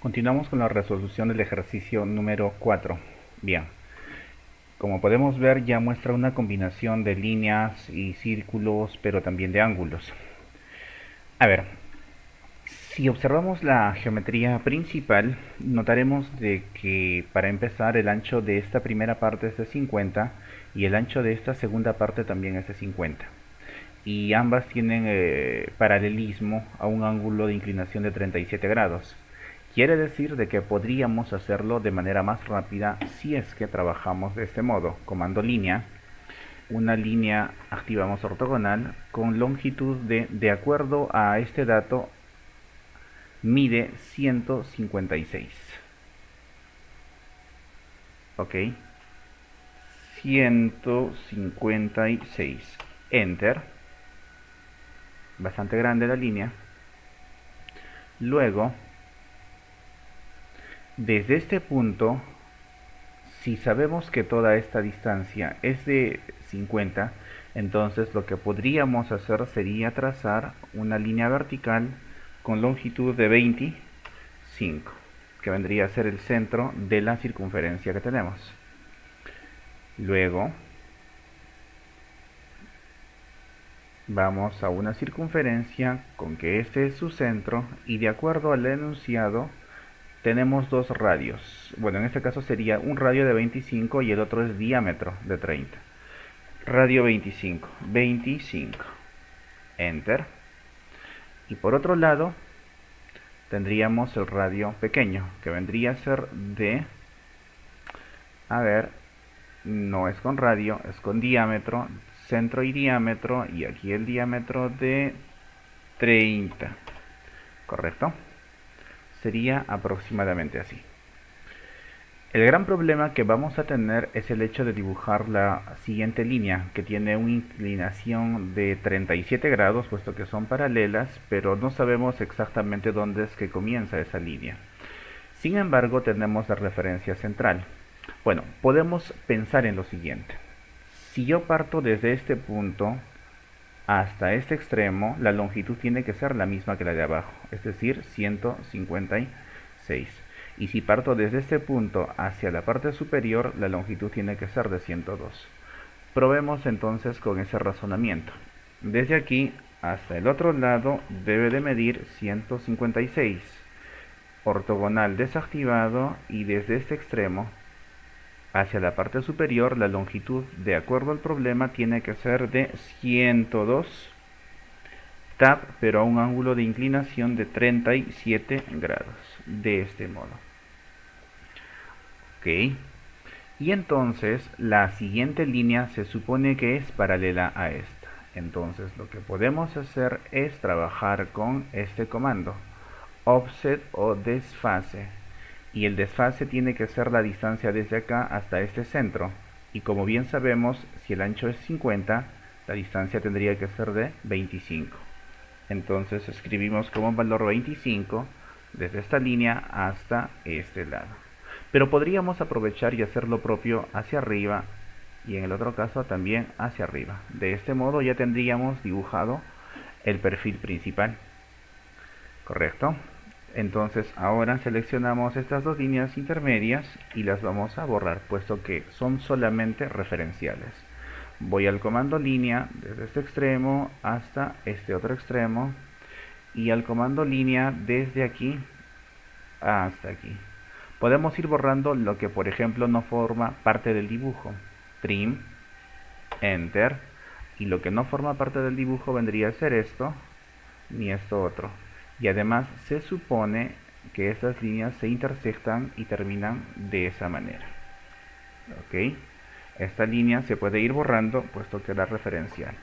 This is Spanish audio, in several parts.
Continuamos con la resolución del ejercicio número 4. Bien, como podemos ver ya muestra una combinación de líneas y círculos, pero también de ángulos. A ver, si observamos la geometría principal, notaremos de que para empezar el ancho de esta primera parte es de 50 y el ancho de esta segunda parte también es de 50. Y ambas tienen paralelismo a un ángulo de inclinación de 37 grados. Quiere decir de que podríamos hacerlo de manera más rápida si es que trabajamos de este modo. Comando línea, una línea activamos ortogonal con longitud de acuerdo a este dato, mide 156. Ok, 156. Enter. Bastante grande la línea. Luego, desde este punto, si sabemos que toda esta distancia es de 50, entonces lo que podríamos hacer sería trazar una línea vertical con longitud de 25, que vendría a ser el centro de la circunferencia que tenemos. Luego vamos a una circunferencia con que este es su centro y de acuerdo al enunciado tenemos dos radios. Bueno, en este caso sería un radio de 25 y el otro es diámetro de 30. Radio 25, 25. Enter. Y por otro lado tendríamos el radio pequeño, que vendría a ser de... A ver, no es con radio, es con diámetro, centro y diámetro, y aquí el diámetro de 30. ¿Correcto? Sería aproximadamente así. El gran problema que vamos a tener es el hecho de dibujar la siguiente línea, que tiene una inclinación de 37 grados, puesto que son paralelas, pero no sabemos exactamente dónde es que comienza esa línea. Sin embargo, tenemos la referencia central. Bueno, podemos pensar en lo siguiente. Si yo parto desde este punto hasta este extremo, la longitud tiene que ser la misma que la de abajo, es decir, 156. Y si parto desde este punto hacia la parte superior, la longitud tiene que ser de 102. Probemos entonces con ese razonamiento. Desde aquí hasta el otro lado debe de medir 156. Ortogonal desactivado, y desde este extremo hacia la parte superior la longitud de acuerdo al problema tiene que ser de 102 tab, pero a un ángulo de inclinación de 37 grados, de este modo. Ok, y entonces la siguiente línea se supone que es paralela a esta. Entonces lo que podemos hacer es trabajar con este comando, offset o desfase, y el desfase tiene que ser la distancia desde acá hasta este centro, y como bien sabemos, si el ancho es 50, la distancia tendría que ser de 25. Entonces escribimos como valor 25 desde esta línea hasta este lado. Pero podríamos aprovechar y hacer lo propio hacia arriba, y en el otro caso también hacia arriba. De este modo ya tendríamos dibujado el perfil principal. ¿Correcto? Entonces ahora seleccionamos estas dos líneas intermedias y las vamos a borrar, puesto que son solamente referenciales. Voy al comando línea desde este extremo hasta este otro extremo, y al comando línea desde aquí hasta aquí. Podemos ir borrando lo que por ejemplo no forma parte del dibujo. Trim, Enter, y lo que no forma parte del dibujo vendría a ser esto, ni esto otro. Y además se supone que estas líneas se intersectan y terminan de esa manera. Ok, esta línea se puede ir borrando puesto que era referencial.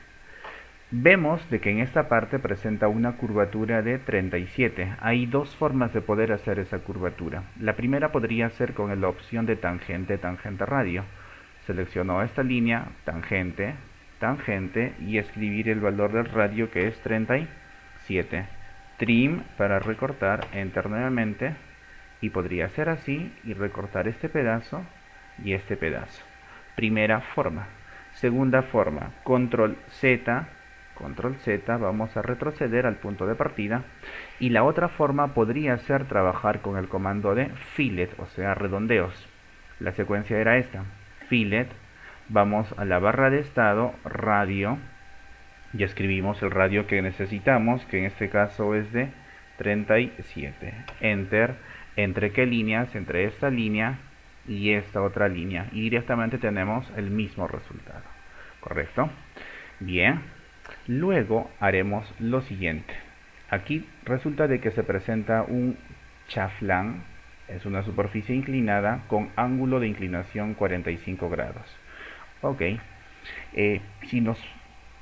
Vemos de que en esta parte presenta una curvatura de 37. Hay dos formas de poder hacer esa curvatura. La primera podría ser con la opción de tangente, tangente radio. Selecciono esta línea, tangente, tangente, y escribir el valor del radio, que es 37. Trim para recortar, enter nuevamente, y podría ser así y recortar este pedazo y este pedazo. Primera forma. Segunda forma, control Z, control Z, vamos a retroceder al punto de partida. Y la otra forma podría ser trabajar con el comando de fillet, o sea, redondeos. La secuencia era esta: fillet, vamos a la barra de estado, radio, y escribimos el radio que necesitamos, que en este caso es de 37. Enter. ¿Entre qué líneas? Entre esta línea y esta otra línea. Y directamente tenemos el mismo resultado. ¿Correcto? Bien. Luego haremos lo siguiente. Aquí resulta de que se presenta un chaflán. Es una superficie inclinada con ángulo de inclinación 45 grados. Ok. Si nos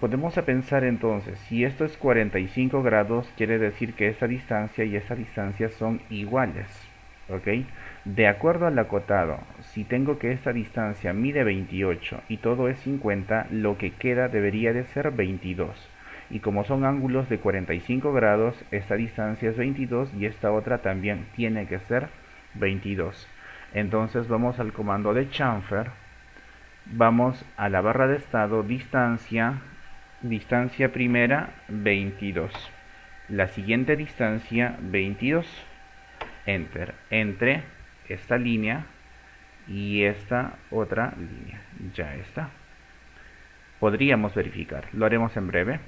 podemos pensar entonces, si esto es 45 grados, quiere decir que esta distancia y esta distancia son iguales. ¿Ok? De acuerdo al acotado, si tengo que esta distancia mide 28 y todo es 50, lo que queda debería de ser 22. Y como son ángulos de 45 grados, esta distancia es 22 y esta otra también tiene que ser 22. Entonces vamos al comando de chamfer. Vamos a la barra de estado, distancia primera 22, la siguiente distancia 22, enter, entre esta línea y esta otra línea. Ya está. Podríamos verificar, lo haremos en breve.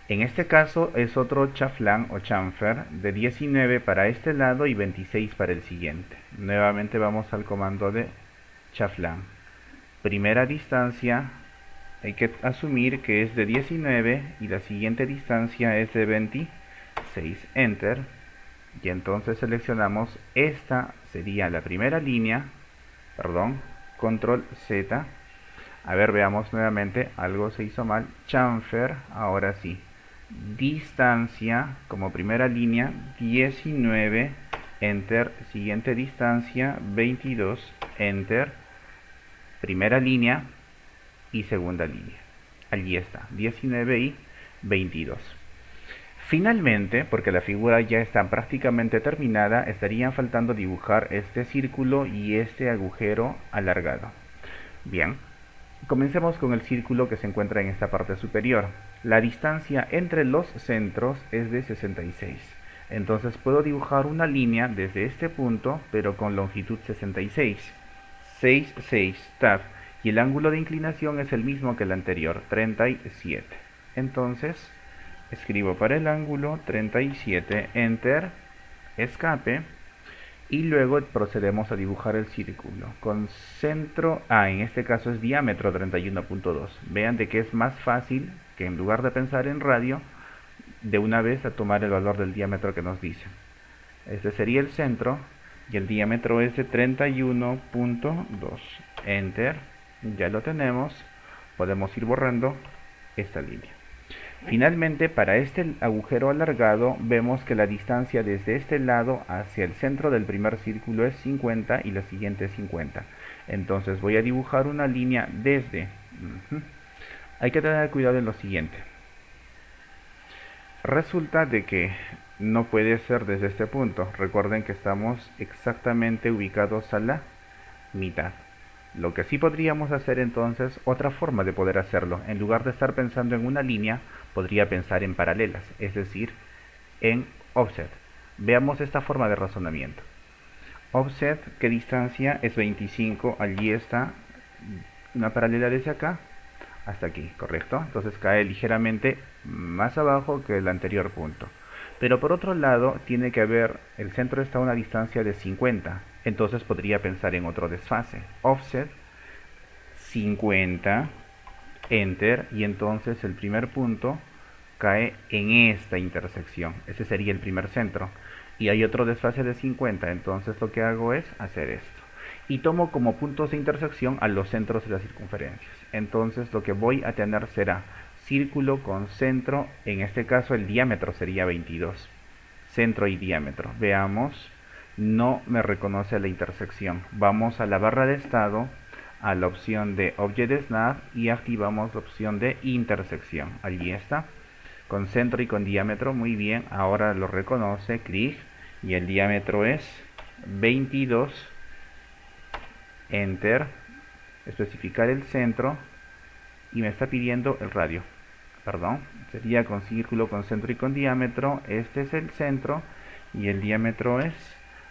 En este caso es otro chaflán o chamfer de 19 para este lado y 26 para el siguiente. Nuevamente vamos al comando de chaflán. Primera distancia, hay que asumir que es de 19 y la siguiente distancia es de 26. Enter. Y entonces seleccionamos, esta sería la primera línea, perdón, control Z. A ver, veamos nuevamente, algo se hizo mal. Chamfer, ahora sí. Distancia como primera línea 19, enter. Siguiente distancia 22, enter. Primera línea y segunda línea. Allí está, 19 y 22. Finalmente, porque la figura ya está prácticamente terminada, estarían faltando dibujar este círculo y este agujero alargado. Bien, comencemos con el círculo que se encuentra en esta parte superior. La distancia entre los centros es de 66. Entonces puedo dibujar una línea desde este punto, pero con longitud 66. 6, 6, tab. Y el ángulo de inclinación es el mismo que el anterior, 37. Entonces, escribo para el ángulo 37, enter, escape, y luego procedemos a dibujar el círculo con centro, en este caso es diámetro 31.2. Vean de que es más fácil que en lugar de pensar en radio, de una vez a tomar el valor del diámetro que nos dice. Este sería el centro y el diámetro es de 31.2. Enter, ya lo tenemos. Podemos ir borrando esta línea. Finalmente, para este agujero alargado, vemos que la distancia desde este lado hacia el centro del primer círculo es 50 y la siguiente es 50. Entonces voy a dibujar una línea desde... Hay que tener cuidado en lo siguiente. Resulta de que no puede ser desde este punto. Recuerden que estamos exactamente ubicados a la mitad. Lo que sí podríamos hacer entonces, otra forma de poder hacerlo, en lugar de estar pensando en una línea, podría pensar en paralelas, es decir, en offset. Veamos esta forma de razonamiento. Offset, ¿qué distancia? Es 25, allí está una paralela desde acá hasta aquí, ¿correcto? Entonces cae ligeramente más abajo que el anterior punto. Pero por otro lado, tiene que haber, el centro está a una distancia de 50, entonces podría pensar en otro desfase. Offset 50, enter, y entonces el primer punto cae en esta intersección. Ese sería el primer centro. Y hay otro desfase de 50, entonces lo que hago es hacer esto. Y tomo como puntos de intersección a los centros de las circunferencias. Entonces lo que voy a tener será círculo con centro, en este caso el diámetro sería 22. Centro y diámetro. Veamos, no me reconoce la intersección. Vamos a la barra de estado, a la opción de Object Snap y activamos la opción de intersección. Allí está. Con centro y con diámetro, muy bien. Ahora lo reconoce, clic, y el diámetro es 22. Enter, especificar el centro y me está pidiendo el radio. perdón, sería con círculo, con centro y con diámetro. Este es el centro y el diámetro es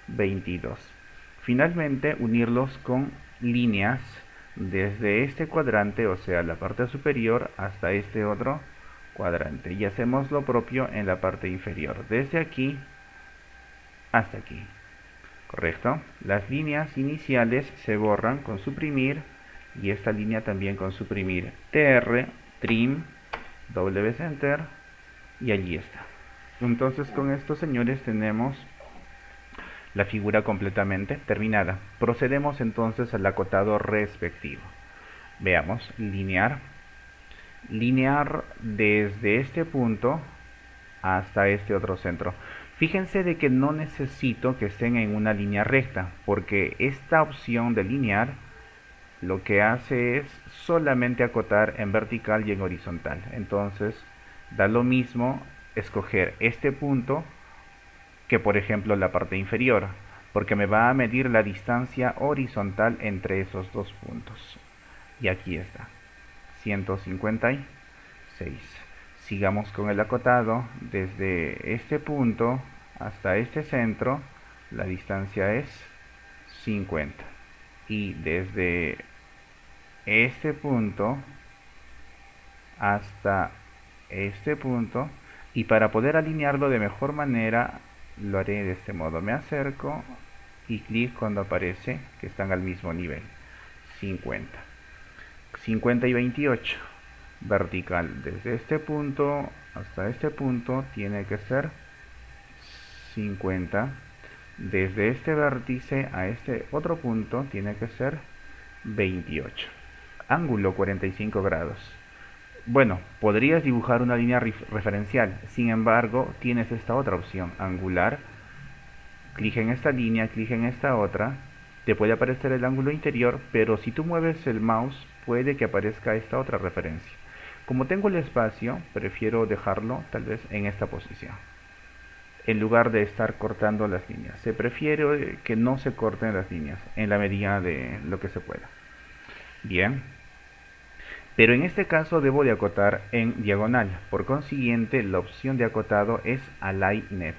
22. Finalmente, unirlos con líneas desde este cuadrante, o sea, la parte superior, hasta este otro cuadrante. Y hacemos lo propio en la parte inferior, desde aquí hasta aquí. ¿Correcto? Las líneas iniciales se borran con suprimir y esta línea también con suprimir. TR, trim, W center y allí está. Entonces con esto, señores, tenemos la figura completamente terminada. Procedemos entonces al acotado respectivo. Veamos, linear. Linear desde este punto hasta este otro centro. Fíjense de que no necesito que estén en una línea recta, porque esta opción de linear lo que hace es solamente acotar en vertical y en horizontal. Entonces da lo mismo escoger este punto que por ejemplo la parte inferior, porque me va a medir la distancia horizontal entre esos dos puntos. Y aquí está, 156. Sigamos con el acotado. Desde este punto hasta este centro la distancia es 50, y desde este punto hasta este punto, y para poder alinearlo de mejor manera lo haré de este modo: me acerco y clic cuando aparece que están al mismo nivel. 50, 50 y 28. Vertical desde este punto hasta este punto tiene que ser 50. Desde este vértice a este otro punto tiene que ser 28. Ángulo 45 grados. Bueno, podrías dibujar una línea referencial, sin embargo tienes esta otra opción, angular. Clic en esta línea, clic en esta otra, te puede aparecer el ángulo interior, pero si tú mueves el mouse puede que aparezca esta otra referencia. Como tengo el espacio, prefiero dejarlo tal vez en esta posición, en lugar de estar cortando las líneas. Se prefiere que no se corten las líneas en la medida de lo que se pueda. Bien, pero en este caso debo de acotar en diagonal. Por consiguiente, la opción de acotado es Align Net.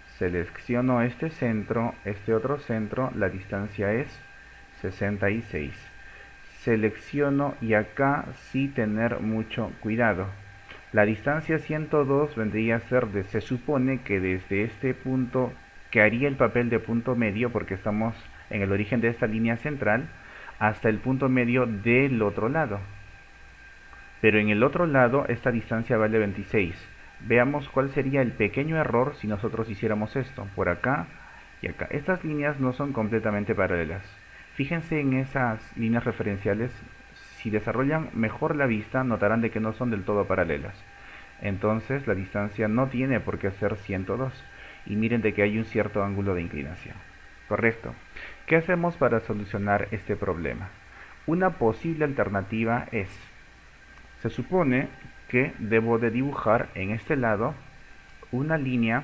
Selecciono este centro, este otro centro, la distancia es 66. Selecciono, y acá sí tener mucho cuidado. La distancia 102 vendría a ser se supone que desde este punto, que haría el papel de punto medio porque estamos en el origen de esta línea central, hasta el punto medio del otro lado. Pero en el otro lado esta distancia vale 26. Veamos cuál sería el pequeño error si nosotros hiciéramos esto, por acá y acá. Estas líneas no son completamente paralelas. Fíjense en esas líneas referenciales. Si desarrollan mejor la vista, notarán de que no son del todo paralelas. Entonces la distancia no tiene por qué ser 102. Y miren de que hay un cierto ángulo de inclinación. Correcto. ¿Qué hacemos para solucionar este problema? Una posible alternativa es: se supone que debo de dibujar en este lado una línea,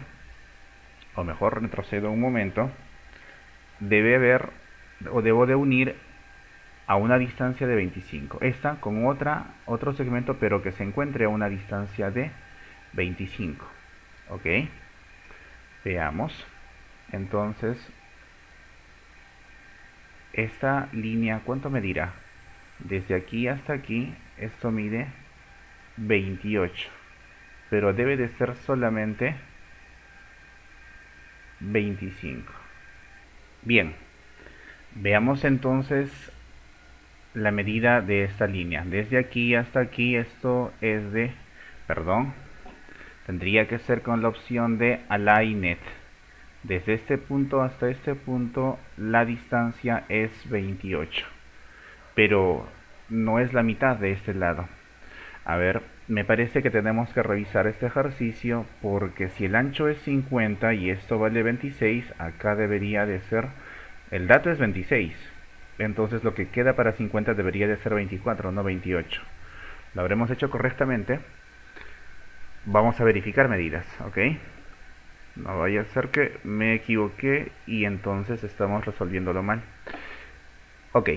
o mejor retrocedo un momento, debe haber, o debo de unir a una distancia de 25. Esta con otro segmento, pero que se encuentre a una distancia de 25. Ok. Veamos. Entonces, esta línea, ¿cuánto medirá? Desde aquí hasta aquí, esto mide 28. Pero debe de ser solamente 25. Bien. Veamos entonces la medida de esta línea. Desde aquí hasta aquí, esto es de, perdón, tendría que ser con la opción de Align Net. Desde este punto hasta este punto la distancia es 28, pero no es la mitad de este lado. A ver, me parece que tenemos que revisar este ejercicio, porque si el ancho es 50 y esto vale 26, acá debería de ser, el dato es 26, entonces lo que queda para 50 debería de ser 24, no 28. ¿Lo habremos hecho correctamente? Vamos a verificar medidas, ¿ok? No vaya a ser que me equivoqué y entonces estamos resolviéndolo mal. Ok,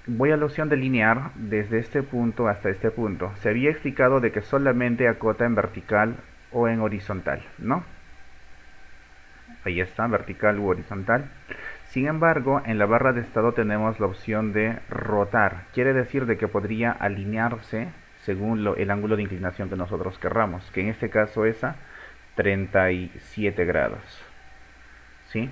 voy a la opción de linear desde este punto hasta este punto. Se había explicado de que solamente acota en vertical o en horizontal, ¿no? Ahí está, vertical u horizontal. Sin embargo, en la barra de estado tenemos la opción de rotar. Quiere decir de que podría alinearse según el ángulo de inclinación que nosotros querramos, que en este caso es a 37 grados. ¿Sí?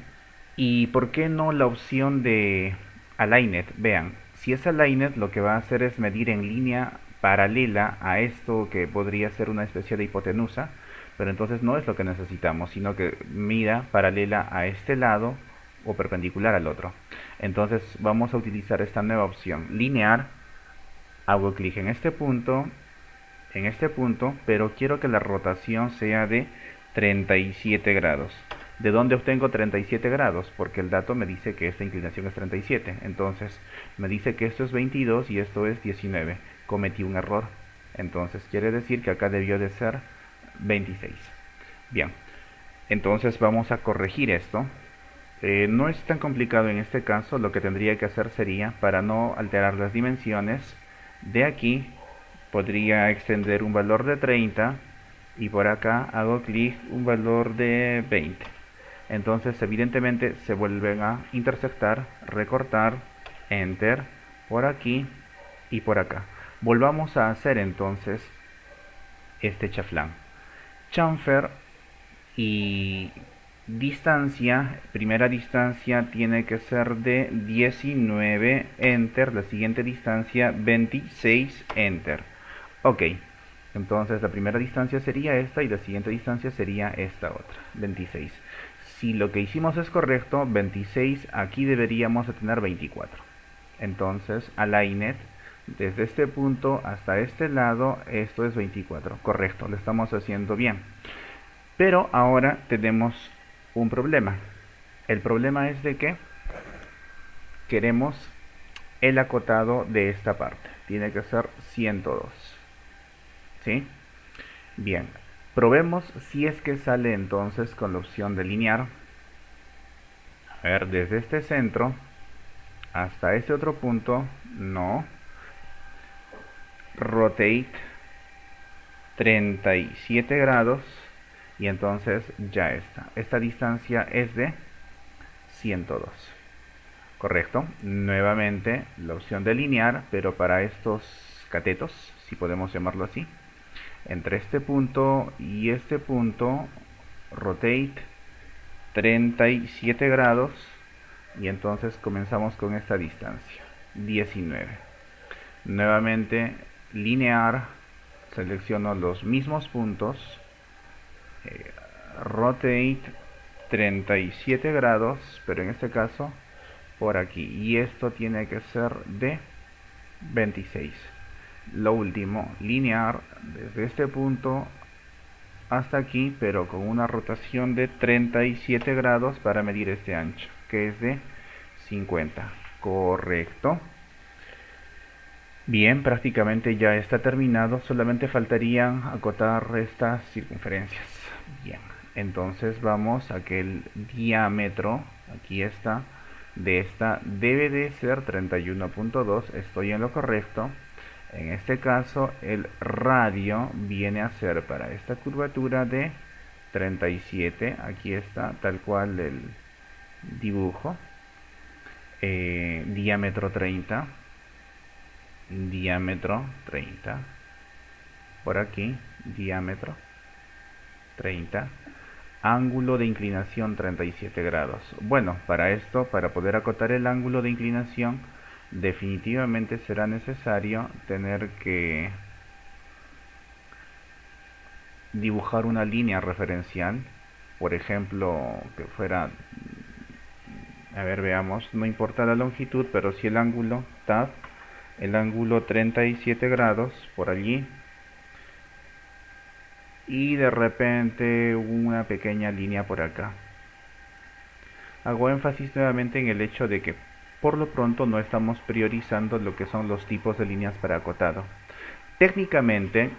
¿Y por qué no la opción de Aligned? Vean, si es Aligned, lo que va a hacer es medir en línea paralela a esto que podría ser una especie de hipotenusa, pero entonces no es lo que necesitamos, sino que mida paralela a este lado o perpendicular al otro. Entonces vamos a utilizar esta nueva opción, linear. Hago clic en este punto, pero quiero que la rotación sea de 37 grados. ¿De dónde obtengo 37 grados? Porque el dato me dice que esta inclinación es 37. Entonces me dice que esto es 22 y esto es 19. Cometí un error. Entonces quiere decir que acá debió de ser 26. Bien, entonces vamos a corregir esto. No es tan complicado en este caso. Lo que tendría que hacer sería, para no alterar las dimensiones, de aquí podría extender un valor de 30 y por acá hago clic un valor de 20. Entonces evidentemente se vuelven a intersectar, recortar, enter, por aquí y por acá. Volvamos a hacer entonces este chaflán. Chamfer y distancia, primera distancia tiene que ser de 19, enter, la siguiente distancia 26, enter. Ok, entonces la primera distancia sería esta y la siguiente distancia sería esta otra, 26. Si lo que hicimos es correcto, 26, aquí deberíamos de tener 24. Entonces, aligned, desde este punto hasta este lado, esto es 24. Correcto, lo estamos haciendo bien. Pero ahora tenemos un problema. El problema es de que queremos el acotado de esta parte. Tiene que ser 102. ¿Sí? Bien. Probemos si es que sale entonces con la opción de linear. A ver, desde este centro hasta este otro punto, no. Rotate 37 grados y entonces ya está. Esta distancia es de 102. Correcto. Nuevamente la opción de linear, pero para estos catetos, si podemos llamarlo así, entre este punto y este punto, rotate 37 grados y entonces comenzamos con esta distancia, 19. Nuevamente linear, selecciono los mismos puntos, rotate 37 grados, pero en este caso por aquí, y esto tiene que ser de 26. Lo último, linear desde este punto hasta aquí, pero con una rotación de 37 grados para medir este ancho, que es de 50. Correcto. Bien, prácticamente ya está terminado, solamente faltarían acotar estas circunferencias. Bien, entonces vamos a que el diámetro, aquí está, de esta debe de ser 31.2, estoy en lo correcto. En este caso el radio viene a ser para esta curvatura de 37, aquí está tal cual el dibujo, diámetro 30, diámetro 30, por aquí diámetro 30, ángulo de inclinación 37 grados. Bueno, para esto, para poder acotar el ángulo de inclinación, definitivamente será necesario tener que dibujar una línea referencial, por ejemplo, que fuera, a ver, veamos, no importa la longitud, pero si el ángulo tab, el ángulo 37 grados por allí, y de repente una pequeña línea por acá. Hago énfasis nuevamente en el hecho de que por lo pronto no estamos priorizando lo que son los tipos de líneas para acotado. Técnicamente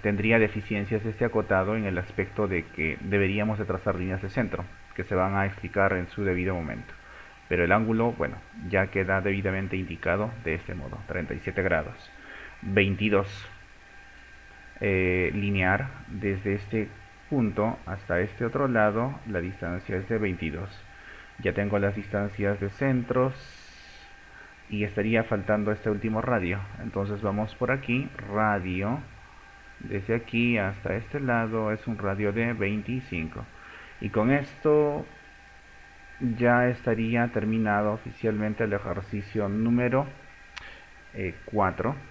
tendría deficiencias este acotado en el aspecto de que deberíamos de trazar líneas de centro, que se van a explicar en su debido momento. pero el ángulo, bueno, ya queda debidamente indicado de este modo, 37 grados. 22. Linear desde este punto hasta este otro lado, la distancia es de 22. Ya tengo las distancias de centros y estaría faltando este último radio. Entonces vamos por aquí, radio, desde aquí hasta este lado es un radio de 25. Y con esto ya estaría terminado oficialmente el ejercicio número 4.